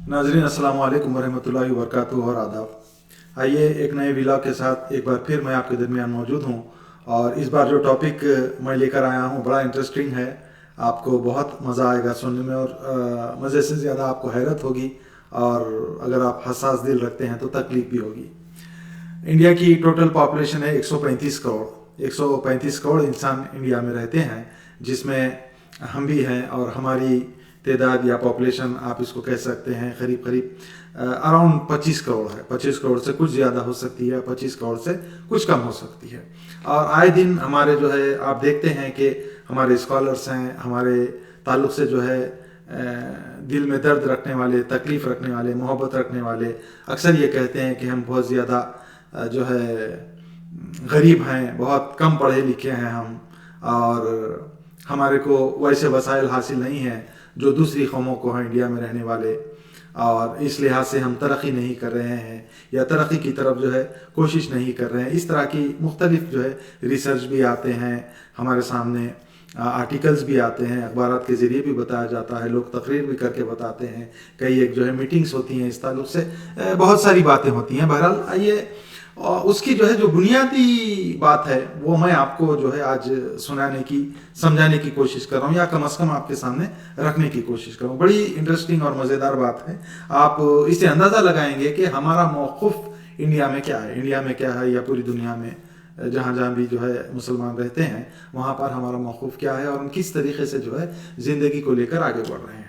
नाजरीन अस्सलाम वालेकुम वरहमतुल्लाहि वबरकातुहू और आदाब। आइए एक नए व्लॉग के साथ एक बार फिर मैं आपके दरमियान मौजूद हूँ। और इस बार जो टॉपिक मैं लेकर आया हूँ बड़ा इंटरेस्टिंग है। आपको बहुत मज़ा आएगा सुनने में और मज़े से ज़्यादा आपको हैरत होगी। और अगर आप हसास दिल रखते हैं तो तकलीफ भी होगी। इंडिया की टोटल पॉपुलेशन है 135 करोड़। 135 करोड़ इंसान इंडिया में रहते हैं, जिसमें हम भी हैं। और हमारी तादाद या पॉपुलेशन आप इसको कह सकते हैं करीब करीब अराउंड 25 करोड़ है। 25 करोड़ से कुछ ज़्यादा हो सकती है, 25 करोड़ से कुछ कम हो सकती है। और आए दिन हमारे जो है आप देखते हैं कि हमारे स्कॉलर्स हैं, हमारे ताल्लुक़ से जो है दिल में दर्द रखने वाले, तकलीफ़ रखने वाले, मोहब्बत रखने वाले अक्सर ये कहते हैं कि हम बहुत ज़्यादा जो है गरीब हैं, बहुत कम पढ़े लिखे हैं हम, और हमारे को वैसे वसाइल हासिल नहीं हैं जो दूसरी कौमों को हैं इंडिया में रहने वाले। और इस लिहाज से हम तरक्की नहीं कर रहे हैं या तरक्की की तरफ जो है कोशिश नहीं कर रहे हैं। इस तरह की मुख्तलिफ जो है रिसर्च भी आते हैं हमारे सामने, आर्टिकल्स भी आते हैं, अखबारात के ज़रिए भी बताया जाता है, लोग तकरीर भी करके बताते हैं, कई एक जो है मीटिंग्स होती हैं इस ताल्लुक से, बहुत सारी बातें होती हैं। बहरहाल आइए उसकी जो है जो बुनियादी बात है वो मैं आपको जो है आज सुनाने की, समझाने की कोशिश कर रहा हूँ, या कम से कम आपके सामने रखने की कोशिश कर रहा हूँ। बड़ी इंटरेस्टिंग और मज़ेदार बात है। आप इससे अंदाज़ा लगाएंगे कि हमारा मौक़िफ़ इंडिया में क्या है, इंडिया में क्या है, या पूरी दुनिया में जहाँ जहाँ भी जो है मुसलमान रहते हैं वहाँ पर हमारा मौक़िफ़ क्या है और हम किस तरीके से जो है ज़िंदगी को लेकर आगे बढ़ रहे हैं।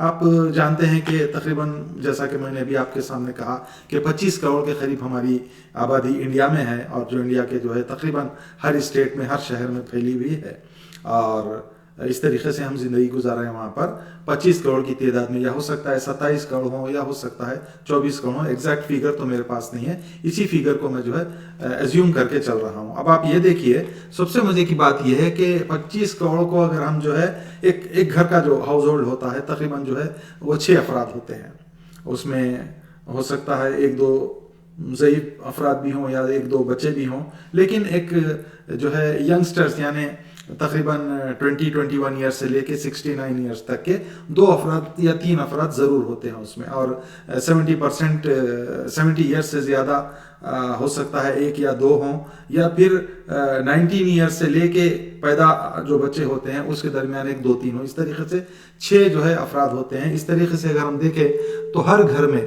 आप जानते हैं कि तकरीबन, जैसा कि मैंने अभी आपके सामने कहा, कि 25 करोड़ के करीब हमारी आबादी इंडिया में है, और जो इंडिया के जो है तकरीबन हर स्टेट में, हर शहर में फैली हुई है। और इस तरीके से हम ज़िंदगी गुजार रहे हैं वहाँ पर 25 करोड़ की तादाद में, या हो सकता है 27 करोड़ हो, या हो सकता है 24 करोड़ हो। एग्जैक्ट फिगर तो मेरे पास नहीं है, इसी फिगर को मैं जो है एज्यूम करके चल रहा हूँ। अब आप ये देखिए, सबसे मज़े की बात यह है कि 25 करोड़ को अगर हम जो है एक घर का जो हाउस होल्ड होता है तकरीबन जो है वो 6 अफराद होते हैं। उसमें हो सकता है एक दो ज़ईफ़ अफराद भी हों या एक दो बच्चे भी हों, लेकिन एक जो है यंगस्टर्स यानी तकरीबन 20-21 ईयर्स से लेके 69 ईयर्स तक के 2 अफराद या 3 अफराद ज़रूर होते हैं उसमें। और 70 ईयर्स से ज़्यादा हो सकता है एक या दो हों, या फिर 19 ईयर्स से लेके पैदा जो बच्चे होते हैं उसके दरमियान एक दो तीन हो। इस तरीके से 6 जो है अफराद होते हैं। इस तरीके से अगर हम देखें तो हर घर में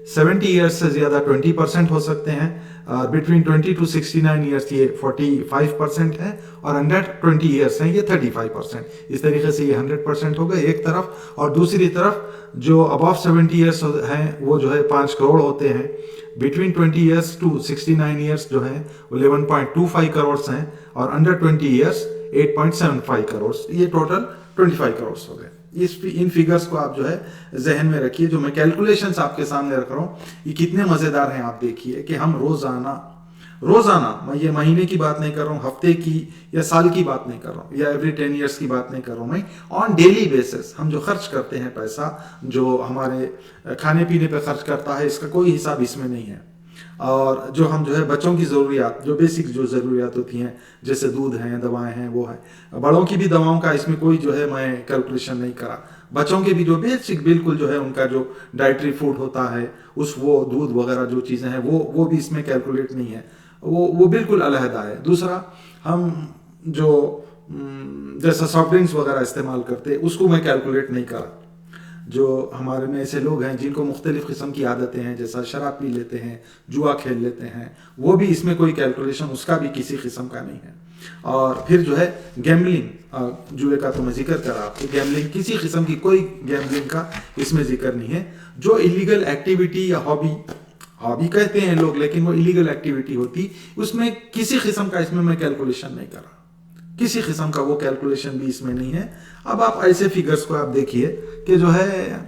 70 ईयर्स से ज़्यादा 20% हो सकते हैं, और बिटवीन 20 to 69 ईयर्स ये 45% है, और अंडर 20 ईयर्स हैं ये 35%। इस तरीके से ये 100% हो गए एक तरफ, और दूसरी तरफ जो अबव 70 ईयर्स हैं वो जो है 5 करोड़ होते हैं। बिटवीन 20 ईयर्स टू 69 ईयर्स जो है 11.25 करोड़ हैं, और अंडर 20 ईयर्स 8.75 करोड़। ये टोटल 25 करोड़ हो गए। इन फिगर्स को आप जो है जहन में रखिए। जो मैं कैलकुलेशंस आपके सामने रख रहा हूँ ये कितने मज़ेदार हैं। आप देखिए कि हम रोज़ाना, मैं ये महीने की बात नहीं कर रहा हूँ, हफ्ते की या साल की बात नहीं कर रहा हूँ, या एवरी 10 ईयर्स की बात नहीं कर रहा हूँ, मैं ऑन डेली बेसिस हम जो खर्च करते हैं पैसा, जो हमारे खाने पीने पे खर्च करता है, इसका कोई हिसाब इसमें नहीं है। और जो हम जो है बच्चों की ज़रूरियात, जो बेसिक जो ज़रूरियात होती हैं, जैसे दूध हैं, दवाएं हैं, वो है। बड़ों की भी दवाओं का इसमें कोई जो है मैं कैलकुलेशन नहीं करा। बच्चों के भी जो बेसिक बिल्कुल जो है उनका जो डाइटरी फूड होता है, वो दूध वगैरह जो चीज़ें हैं वो भी इसमें कैलकुलेट नहीं है, वो बिल्कुल अलहदा है। दूसरा, हम जो जैसा सॉफ्ट ड्रिंक्स वगैरह इस्तेमाल करते हैं उसको मैं कैलकुलेट नहीं करा। जो हमारे में ऐसे लोग हैं जिनको मुख्तलिफ़ किस्म की आदतें हैं, जैसा शराब पी लेते हैं, जुआ खेल लेते हैं, वो भी इसमें कोई कैलकुलेशन उसका भी किसी किस्म का नहीं है। और फिर जो है गैम्बलिंग, जुए का तो मैं जिक्र करा आपको, गैम्बलिंग किसी किस्म की कोई गैम्बलिंग का इसमें जिक्र नहीं है। जो इलीगल एक्टिविटी या हॉबी कहते हैं लोग, लेकिन वो इलीगल एक्टिविटी होती, उसमें किसी किस्म का इसमें मैं कैलकुलेशन नहीं करा, किसी किस्म का वो कैलकुलेशन भी इसमें नहीं है। अब आप ऐसे फिगर्स को आप देखिए कि जो है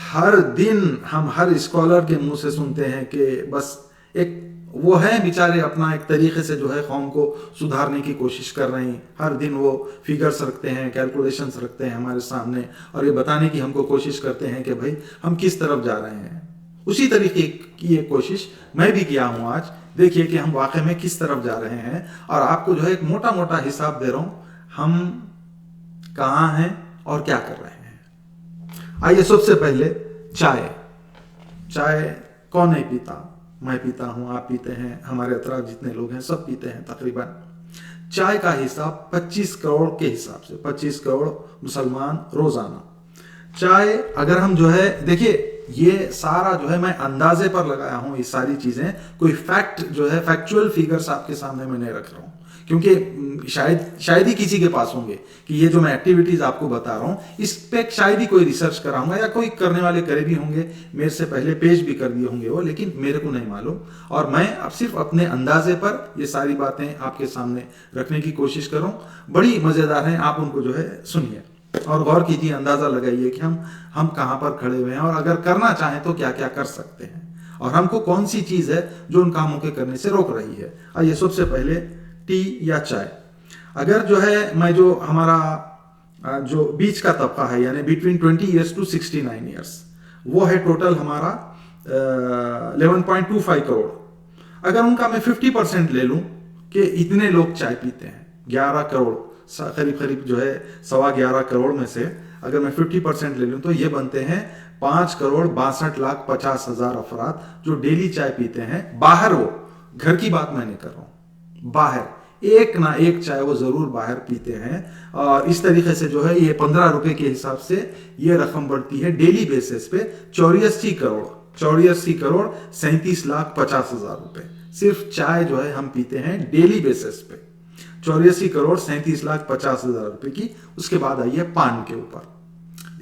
हर दिन हम हर स्कॉलर के मुंह से सुनते हैं कि बस एक वो है बेचारे अपना एक तरीके से जो है कौम को सुधारने की कोशिश कर रहे हैं। हर दिन वो फिगर्स रखते हैं, कैलकुलेशंस रखते हैं हमारे सामने, और ये बताने की हमको कोशिश करते हैं कि भाई हम किस तरफ जा रहे हैं। उसी तरीके की एक कोशिश मैं भी किया हूँ आज। देखिए कि हम वाकई में किस तरफ जा रहे हैं, और आपको जो है एक मोटा मोटा हिसाब दे रहा हूँ हम कहाँ हैं और क्या कर रहे हैं। आइए सबसे पहले चाय। चाय कौन नहीं पीता? मैं पीता हूं, आप पीते हैं, हमारे अतराफ जितने लोग हैं सब पीते हैं तकरीबन। चाय का हिसाब 25 करोड़ के हिसाब से, 25 करोड़ मुसलमान रोजाना। चाय अगर हम जो है, देखिए ये सारा जो है मैं अंदाजे पर लगाया हूं, ये सारी चीजें कोई फैक्ट जो है, फैक्चुअल फिगर्स आपके सामने मैं नहीं रख रहा हूं, क्योंकि शायद ही किसी के पास होंगे कि ये जो मैं एक्टिविटीज आपको बता रहा हूं इस पे शायद ही कोई रिसर्च कराऊंगा, या कोई करने वाले करे भी होंगे, मेरे से पहले पेश भी कर दिए होंगे वो, लेकिन मेरे को नहीं मालूम। और मैं अब सिर्फ अपने अंदाजे पर ये सारी बातें आपके सामने रखने की कोशिश कर रहा हूं। बड़ी मजेदार हैं, आप उनको जो है सुनिए और गौर कीजिए, अंदाजा लगाइए कि हम कहां पर खड़े हुए हैं और अगर करना चाहें तो क्या क्या कर सकते हैं, और हमको कौन सी चीज है जो उन कामों के करने से रोक रही है। आइए सबसे पहले टी या चाय। अगर जो है मैं जो हमारा जो बीच का तबका है, यानी बिटवीन 20 ईयर्स टू 69 ईयर्स, वो है टोटल हमारा 11.25 करोड़। अगर उनका मैं 50% ले लूं कि इतने लोग चाय पीते हैं, 11 करोड़ करीब जो है 11.25 करोड़ में से अगर मैं 50% ले लूं तो ये बनते हैं 5,62,50,000 अफराद जो डेली चाय पीते हैं। बाहर, वो घर की बात मैं नहीं कर रहा हूं, बाहर एक ना एक चाय वो जरूर बाहर पीते हैं। और इस तरीके से जो है ये 15 रुपए के हिसाब से ये रकम बढ़ती है डेली बेसिस पे 84 करोड़ 37,50,000 रुपए सिर्फ चाय जो है हम पीते हैं डेली बेसिस पे, 84,37,50,000 रुपए की। उसके बाद आइए पान के ऊपर।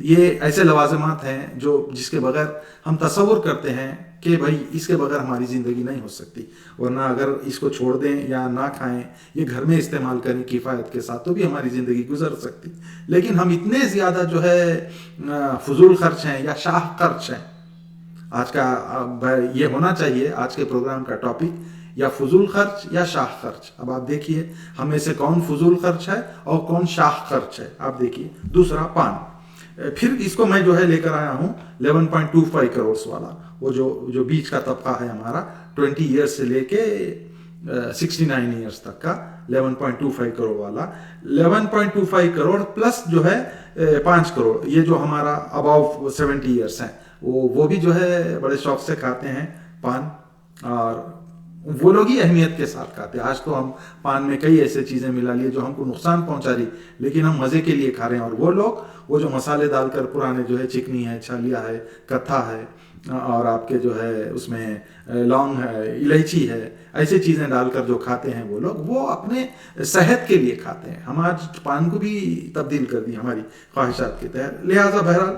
ये ऐसे लवाजमात हैं जो जिसके बगैर हम तसव्वुर करते हैं कि भाई इसके बगैर हमारी जिंदगी नहीं हो सकती, वरना अगर इसको छोड़ दें या ना खाएं, ये घर में इस्तेमाल करें किफायत के साथ, तो भी हमारी जिंदगी गुजर सकती। लेकिन हम इतने ज्यादा जो है फजूल खर्च हैं या शाह खर्च हैं। आज का ये होना चाहिए आज के प्रोग्राम का टॉपिक, या फजूल खर्च या शाह खर्च। अब आप देखिए हम में से कौन फजूल खर्च है और कौन शाह खर्च है, आप देखिए। दूसरा पान, फिर इसको मैं जो है लेकर आया हूं 11.25 करोड़ वाला, वो जो बीच का तबका है हमारा 20 ईयर्स से लेके 69 ईयर्स तक का 11.25 करोड़ वाला। 11.25 करोड़ प्लस जो है 5 करोड़, ये जो हमारा अबाव 70 ईयर्स हैं, वो भी जो है बड़े शौक से खाते हैं पान, और वो लोग ही अहमियत के साथ खाते हैं। आज तो हम पान में कई ऐसे चीजें मिला लिए जो हमको नुकसान पहुंचा रही, लेकिन हम मजे के लिए खा रहे हैं। और वो लोग वो जो मसाले डालकर पुराने जो है चिकनी है, छालिया है, कत्था है, और आपके जो है उसमें लौंग है, इलायची है, ऐसी चीजें डालकर जो खाते हैं वो लोग, वो अपने सेहत के लिए खाते हैं। हम आज पान को भी तब्दील कर दी हमारी ख्वाहिशात के तहत। लिहाजा बहरहाल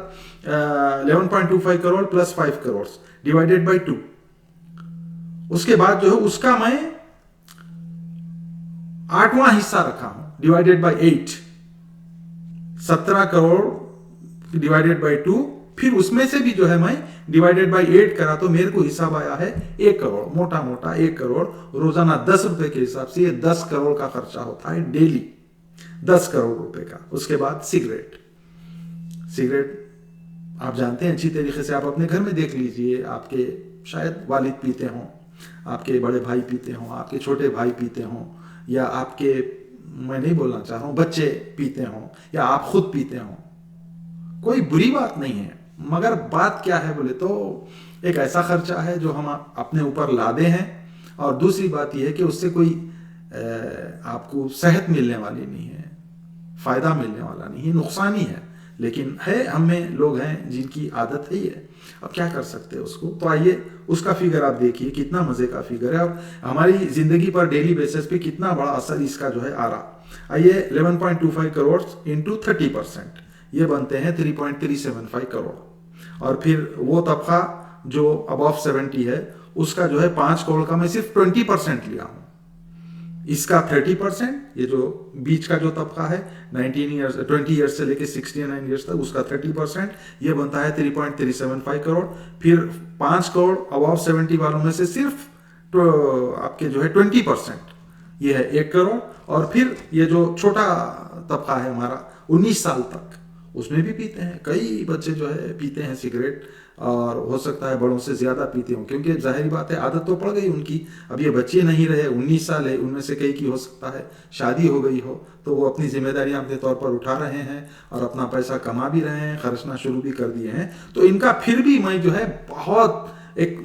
11.25 crore plus 5 crore divided by 2, उसके बाद जो है उसका मैं 8वां हिस्सा रखा हूं divided by 8, 17 crore divided by 2, फिर उसमें से भी जो है मैं डिवाइडेड बाय 8 करा तो मेरे को हिसाब आया है 1 करोड़, मोटा मोटा 1 करोड़। रोजाना 10 रुपए के हिसाब से ये 10 करोड़ का खर्चा होता है डेली, 10 करोड़ रुपए का। उसके बाद सिगरेट आप जानते हैं अच्छी तरीके से, आप अपने घर में देख लीजिए, आपके शायद वालिद पीते हों, आपके बड़े भाई पीते हों, आपके छोटे भाई पीते हों, या आपके, मैं नहीं बोलना चाह रहा हूं, बच्चे पीते हों, या आप खुद पीते हों। कोई बुरी बात नहीं है, मगर बात क्या है बोले तो एक ऐसा खर्चा है जो हम अपने ऊपर लादे हैं, और दूसरी बात यह है कि उससे कोई आपको सेहत मिलने वाली नहीं है, फायदा मिलने वाला नहीं है, नुकसान ही है। लेकिन है, हमें लोग हैं जिनकी आदत है ये, अब क्या कर सकते हैं उसको। तो आइए उसका फिगर आप देखिए, कितना मजे का फिगर है और हमारी जिंदगी पर डेली बेसिस पे कितना बड़ा असर इसका जो है आ रहा। आइए 11.25 करोड़ इंटू 30%, ये बनते हैं 3.375 करोड़। और फिर वो तबका जो अबव 70 है उसका जो है 5 करोड़ का मैं सिर्फ 20% लिया हूं, इसका 30%, ये जो बीच का जो तबका है 20 ईयर्स से लेके 69 ईयर्स तक, उसका 30%, ये बनता है 3.375 करोड़। फिर 5 करोड़ अबाव 70 वालों में से सिर्फ तो आपके जो है 20%, ये है 1 करोड़। और फिर ये जो छोटा तबका है हमारा 19 साल तक, उसमें भी पीते हैं। कई बच्चे जो है पीते हैं सिगरेट, और हो सकता है बड़ों से ज़्यादा पीते हों, क्योंकि जाहिर बात है आदत तो पड़ गई उनकी। अब ये बच्चे नहीं रहे, 19 साल है, उनमें से कई की हो सकता है शादी हो गई हो, तो वो अपनी जिम्मेदारियां अपने तौर पर उठा रहे हैं और अपना पैसा कमा भी रहे हैं, खर्चना शुरू भी कर दिए हैं। तो इनका फिर भी मैं जो है बहुत एक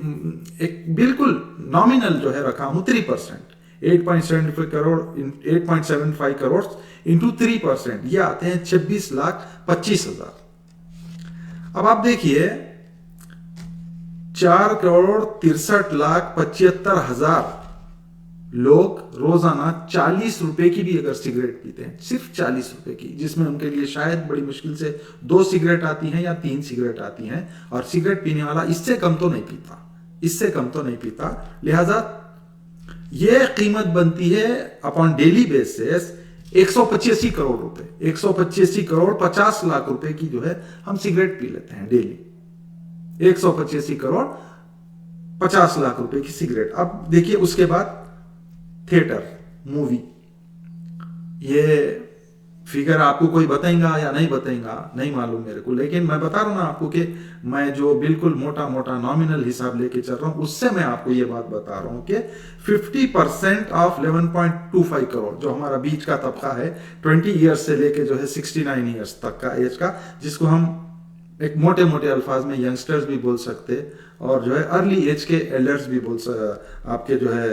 बिल्कुल नॉमिनल जो है रखा हूँ 3%। 8.75 करोड़ 8.75 करोड़ इंटू 3%, ये आते हैं 26,25,000। अब आप देखिए 4,63,75,000 लोग रोजाना 40 रुपए की भी अगर सिगरेट पीते हैं, सिर्फ 40 रुपए की, जिसमें उनके लिए शायद बड़ी मुश्किल से 2 सिगरेट आती हैं या 3 सिगरेट आती हैं, और सिगरेट पीने वाला इससे कम तो नहीं पीता, इससे कम तो नहीं पीता। लिहाजा ये कीमत बनती है अपॉन डेली बेसिस 185 करोड़ रुपए, 185 करोड़ 50 लाख रुपए की जो है हम सिगरेट पी लेते हैं डेली। 185 करोड़ 50 लाख रुपए की सिगरेट। अब देखिए उसके बाद थिएटर, मूवी, ये फिगर आपको कोई बताएगा या नहीं बताएगा नहीं मालूम मेरे को, लेकिन मैं बता रहा हूं ना आपको कि मैं जो बिल्कुल मोटा मोटा नॉमिनल हिसाब लेके चल रहा हूं, उससे मैं आपको ये बात बता रहा हूं कि 50% ऑफ 11.25 करोड़ जो हमारा बीच का तबका है, 20 ईयर्स से लेके जो है 69 ईयर्स तक का एज का, जिसको हम एक मोटे मोटे अल्फाज में यंगस्टर्स भी बोल सकते, और जो है अर्ली एज के एल्डर्स भी आपके जो है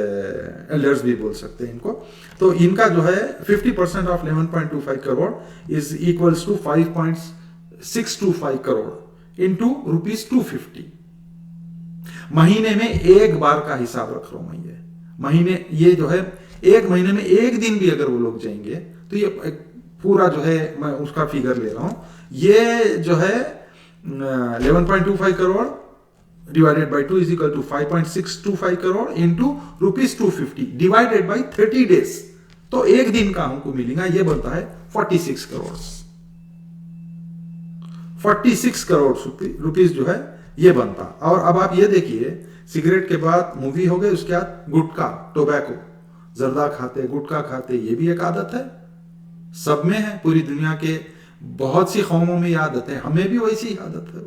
एल्डर्स भी बोल सकते हैं इनको। तो इनका जो है 50% of 11.25 crore is equals to 5.625 crore into ₹250। महीने में एक बार का हिसाब रख रहा हूं मैं, ये महीने, ये जो है एक महीने में एक दिन भी अगर वो लोग जाएंगे तो ये पूरा जो है मैं उसका फिगर ले रहा हूं। ये जो है 11.25 crore divided by 2 is equal to 5.625 crore into ₹250 divided by 30 days, तो एक दिन का हमको मिलेगा, ये बनता है 46 करोड़। 46 करोड़ रुपीस जो है ये बनता। और अब आप ये देखिए, सिगरेट के बाद मूवी हो गई, उसके बाद गुटखा, टोबैको, जर्दा खाते, गुटखा खाते, ये भी एक आदत है, सब में है, पूरी दुनिया के बहुत सी कौमों में ये आदत है, हमें भी वैसी ही आदत है।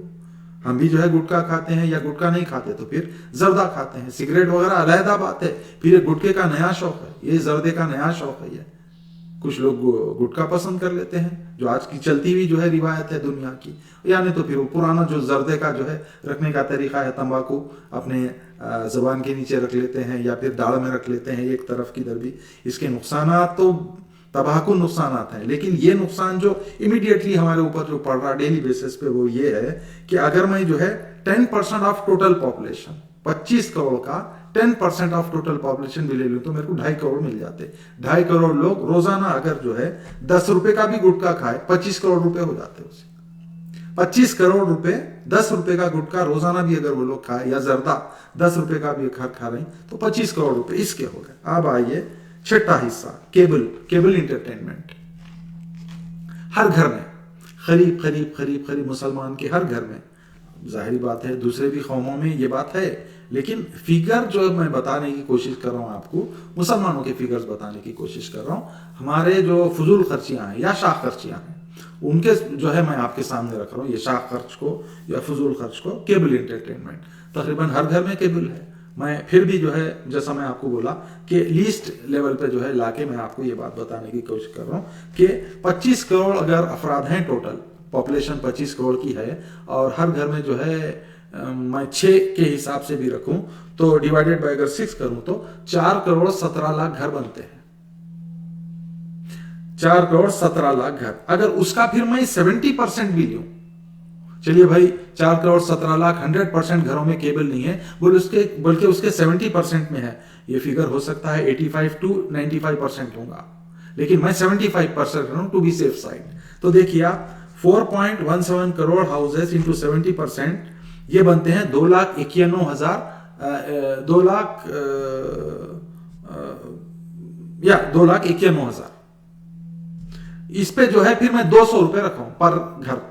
हम भी जो है गुटखा खाते हैं, या गुटखा नहीं खाते तो फिर जर्दा खाते हैं। सिगरेट वगैरह अलहदा बात है, फिर ये गुटखे का नया शौक है, ये जर्दे का नया शौक है। ये कुछ लोग गुटखा पसंद कर लेते हैं, जो आज की चलती हुई जो है रिवायत है दुनिया की, यानी तो फिर वो पुराना जो जर्दे का जो है रखने का तरीका है, तंबाकू अपने जबान के नीचे रख लेते हैं या फिर दाढ़ में रख लेते हैं एक तरफ की दरबी। इसके नुकसान तो तबाहकुन नुकसान है, लेकिन ये नुकसान जो इमीडिएटली हमारे ऊपर जो पड़ रहा डेली बेसिस पे वो ये है कि अगर मैं जो है 10% ऑफ टोटल पॉपुलेशन, 25 करोड़ का 10% ऑफ टोटल पॉपुलेशन भी ले लूं तो मेरे को 2.5 करोड़ मिल जाते। 2.5 करोड़ लोग रोजाना अगर जो है 10 रुपए का भी गुटखा खाए, 25 करोड़ रुपए हो जाते उसे। 25 करोड़ रुपए, 10 रुपए का गुटखा रोजाना भी अगर वो लोग खाए, या जर्दा 10 रुपए का भी खा रहे हैं, तो 25 करोड़ रुपए इसके हो गए। अब आइए छठा हिस्सा, केबल इंटरटेनमेंट। हर घर में, करीब मुसलमान के हर घर में, जाहिर बात है दूसरे भी कौमों में ये बात है, लेकिन फिगर जो मैं बताने की कोशिश कर रहा हूं आपको, मुसलमानों के फिगर्स बताने की कोशिश कर रहा हूं। हमारे जो फजूल खर्चियां हैं या शाख खर्चियां हैं, उनके जो है मैं आपके सामने रख रहा हूं, ये शाख खर्च को या फजूल खर्च को। केबल इंटरटेनमेंट तकरीबन हर घर में केबल है। मैं फिर भी जो है, जैसा मैं आपको बोला कि लीस्ट लेवल पे जो है लाके मैं आपको ये बात बताने की कोशिश कर रहा हूँ कि 25 करोड़ अगर अफराद हैं, टोटल पॉपुलेशन 25 करोड़ की है, और हर घर में जो है मैं 6 के हिसाब से भी रखूं तो डिवाइडेड बाय अगर 6 करूं तो 4 करोड़ 17 लाख घर बनते हैं। 4 करोड़ 17 लाख घर, अगर उसका फिर मैं 70% भी लूं, चलिए भाई 4 करोड़ 17 लाख, 100% घरों में केबल नहीं है, बल्कि उसके 70% में है, ये फिगर हो सकता है 85 to 95% होगा, लेकिन मैं 75% रहा हूं टू बी सेफ साइड। तो देखिए आप 4.17 करोड़ हाउसेस इंटू 70%, ये बनते हैं 2,91,000। इस पे जो है फिर मैं 200 रुपए रखा हूं पर घर।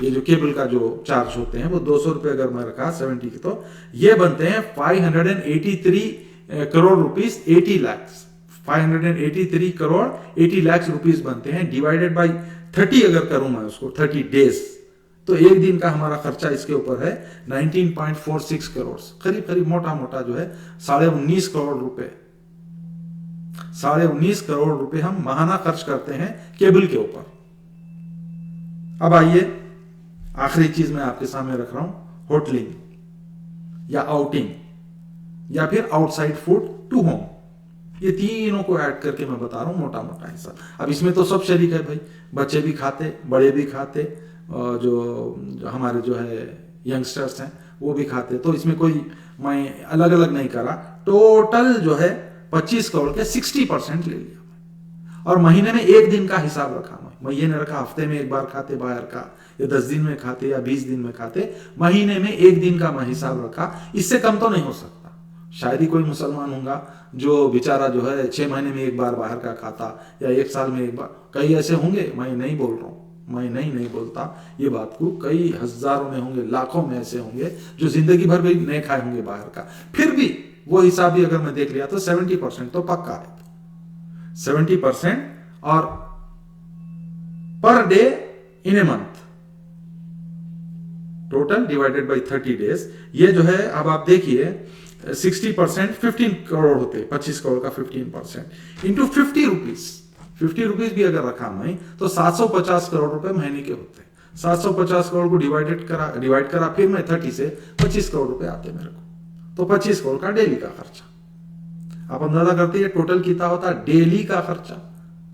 ये जो केबल का जो चार्ज होते हैं वो 200 रुपए अगर मैं रखा 70 की, तो ये बनते हैं 583 करोड़ रुपीस 80 लाख। 583 करोड़ 80 लाख रुपीस बनते हैं, डिवाइडेड बाय 30 अगर करूं मैं उसको 30 डेज, तो एक दिन का हमारा खर्चा इसके ऊपर है 19.46 करोड़, करीब करीब मोटा मोटा जो है 19.5 करोड़ रुपए, 19.5 करोड़ रुपए हम माहाना खर्च करते हैं केबल के ऊपर। अब आइए आखिरी चीज मैं आपके सामने रख रहा हूं, होटलिंग या आउटिंग या फिर आउटसाइड फूड टू होम। ये तीनों को ऐड करके मैं बता रहा हूं मोटा मोटा हिसाब। अब इसमें तो सब शरीक है भाई, बच्चे भी खाते, बड़े भी खाते, और जो हमारे जो है यंगस्टर्स हैं वो भी खाते। तो इसमें कोई मैं अलग अलग नहीं करा, टोटल जो है 25 करोड़ के 60% ले लिया। और महीने में एक दिन का हिसाब रखा, मैं ये नहीं रखा हफ्ते में एक बार खाते बाहर का, या 10 दिन में खाते या 20 दिन में खाते, महीने में एक दिन का मैं हिसाब रखा। इससे कम तो नहीं हो सकता। शायद ही कोई मुसलमान होगा जो बेचारा जो है 6 महीने में एक बार बाहर का खाता या 1 साल में एक बार। कई ऐसे होंगे, मैं नहीं बोल रहा हूं, मैं नहीं बोलता ये बात को, कई हजारों में होंगे, लाखों में ऐसे होंगे जो जिंदगी भर भी नहीं खाए होंगे बाहर का। फिर भी वो हिसाब भी अगर मैं देख लिया तो 70% तो पक्का है, 70%। और per day in a month, total divided by 30 days, ये जो है अब आप देखिए 60% 15 करोड़ होते, 25 करोड़ का 15% इंटू 50 रुपीज, 50 रुपीज भी अगर रखा मैं तो 750 करोड़ रुपए महीने के होते। 750 करोड़ को डिवाइड करा फिर मैं 30 से 25 करोड़ रुपए आते मेरे को, तो 25 करोड़ का डेली का खर्चा। आप अंदाजा करते हैं टोटल कितना होता है डेली का खर्चा,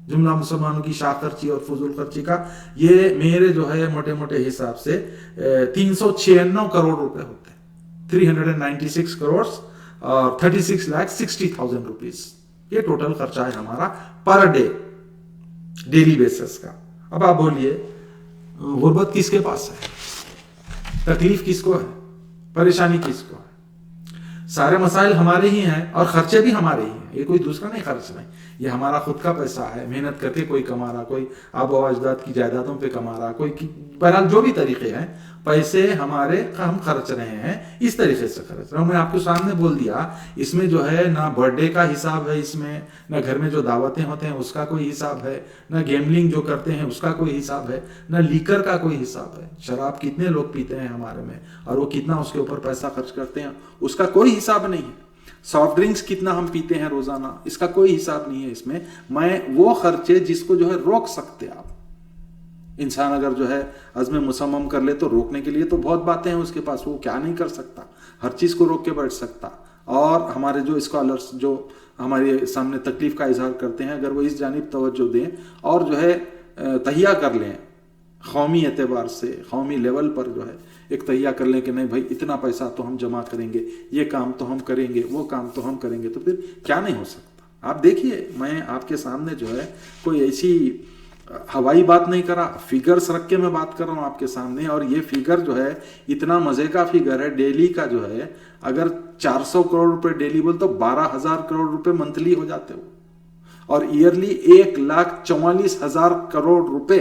जुमला मुसलमानों की शाह खर्ची और फजूल खर्ची का। ये मेरे जो है मोटे मोटे हिसाब से 396 करोड़ रुपए होते, 396 करोड़ और 36,60,000 रुपीज। ये टोटल खर्चा है हमारा पर डे, डेली बेसिस का। अब आप बोलिए गुर्बत किसके पास है, तकलीफ किसको है, परेशानी किसको है? सारे मसाइल हमारे ही हैं और खर्चे भी हमारे ही हैं, ये कोई दूसरा नहीं खर्च नहीं, ये हमारा खुद का पैसा है, मेहनत करके कोई कमा रहा, कोई आबो अजदाद की जायदादों पे कमा रहा, कोई बहरहाल जो भी तरीके हैं, पैसे हमारे हम खर्च रहे हैं, इस तरीके से खर्च रहे हैं। मैं आपके सामने बोल दिया, इसमें जो है ना बर्थडे का हिसाब है, इसमें ना घर में जो दावतें होते हैं उसका कोई हिसाब है, ना गैम्बलिंग जो करते हैं उसका कोई हिसाब है, ना लीकर का कोई हिसाब है, शराब कितने लोग पीते हैं हमारे में और वो कितना उसके ऊपर पैसा खर्च करते हैं उसका कोई हिसाब नहीं है, सॉफ्ट ड्रिंक्स कितना हम पीते हैं रोजाना इसका कोई हिसाब नहीं है इसमें। मैं वो खर्चे जिसको जो है रोक सकते आप, इंसान अगर जो है अज़्म मुसम्मम कर ले तो रोकने के लिए तो बहुत बातें हैं उसके पास, वो क्या नहीं कर सकता, हर चीज को रोक के बैठ सकता। और हमारे जो स्कॉलर्स जो हमारे सामने तकलीफ का इजहार करते हैं, अगर वो इस जानिब तवज्जो दें और जो है तहिया कर लें, कौमी एतबार से कौमी लेवल पर जो है एक तहिया कर लें कि नहीं भाई इतना पैसा तो हम जमा करेंगे, ये काम तो हम करेंगे, वो काम तो हम करेंगे, तो फिर क्या नहीं हो सकता। आप देखिए, मैं आपके सामने जो है कोई ऐसी हवाई बात नहीं करा, फिगर्स रख के मैं बात कर रहा हूं आपके सामने। और ये फिगर जो है इतना मजे का फिगर है, डेली का जो है अगर 400 करोड़ रुपए डेली बोल तो 12,000 करोड़ रुपए मंथली हो जाते हो, और ईयरली 1,44,000 करोड़ रुपए।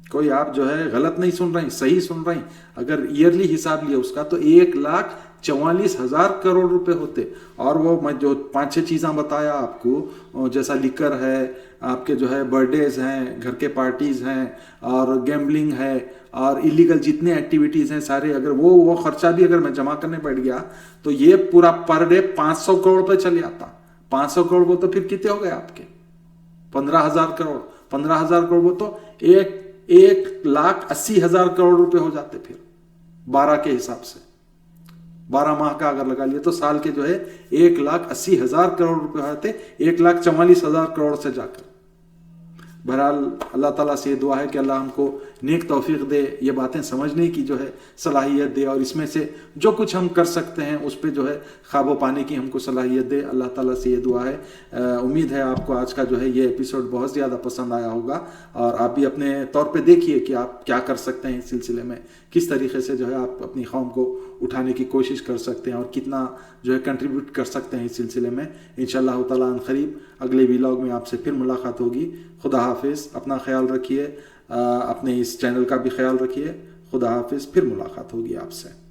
कोई आप जो है गलत नहीं सुन रही, सही सुन रही, अगर ईयरली हिसाब लिया उसका तो 1,44,000 करोड़ रुपए होते। और वो मैं जो 5-6 चीज़ें बताया आपको, जैसा लिकर है, आपके जो है बर्थडेज हैं, घर के पार्टीज हैं, और गैम्बलिंग है, और इलीगल जितने एक्टिविटीज हैं सारे, अगर वो खर्चा भी अगर मैं जमा करने बैठ गया तो ये पूरा पर डे 500 करोड़ रुपए चले आता। 500 करोड़ वो तो फिर कितने हो गए आपके 15,000 करोड़, 15,000 करोड़ वो तो 1,80,000 करोड़ रुपए हो जाते फिर 12 के हिसाब से। 12 माह का अगर लगा लिया तो साल के जो है 1,80,000 करोड़ रुपए हो जाते, 1,44,000 करोड़ से जाकर। बहरहाल अल्लाह ताला से दुआ है कि अल्लाह हमको नेक तौफीक दे, ये बातें समझने की जो है सलाहियत दे, और इसमें से जो कुछ हम कर सकते हैं उस पर जो है ख्वाबों पाने की हमको सलाहियत दे। अल्लाह ताला से ये दुआ है। उम्मीद है आपको आज का जो है ये एपिसोड बहुत ज़्यादा पसंद आया होगा, और आप भी अपने तौर पे देखिए कि आप क्या कर सकते हैं इस सिलसिले में, किस तरीके से जो है आप अपनी कौम को उठाने की कोशिश कर सकते हैं और कितना जो है कंट्रीब्यूट कर सकते हैं इस सिलसिले में। इंशाअल्लाह ताला अन क़रीब अगले व्लॉग में आपसे फिर मुलाकात होगी। खुदा हाफिज़, अपना ख्याल रखिए, अपने इस चैनल का भी ख्याल रखिए। खुदा हाफिज़, फिर मुलाकात होगी आपसे।